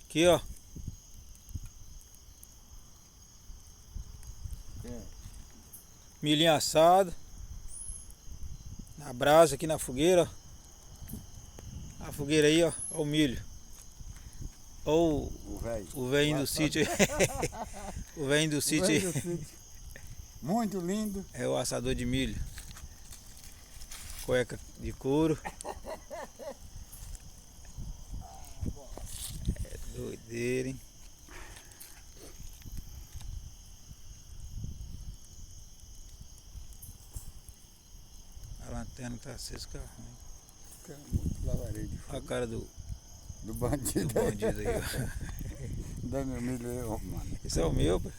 Aqui, ó. Milhinho assado. Na brasa aqui na fogueira, ó. A fogueira aí, ó. Ó o milho. Ó o velhinho do sítio. O velhinho do sítio aí. Muito lindo. É o assador de milho. Cueca de couro. É doideira, hein? A lanterna tá acesa, fica ruim. Muito lavarejo. Olha a cara do bandido. bandido aí, ó. Dá meu milho aí, ó, mano. Esse é o meu, pô.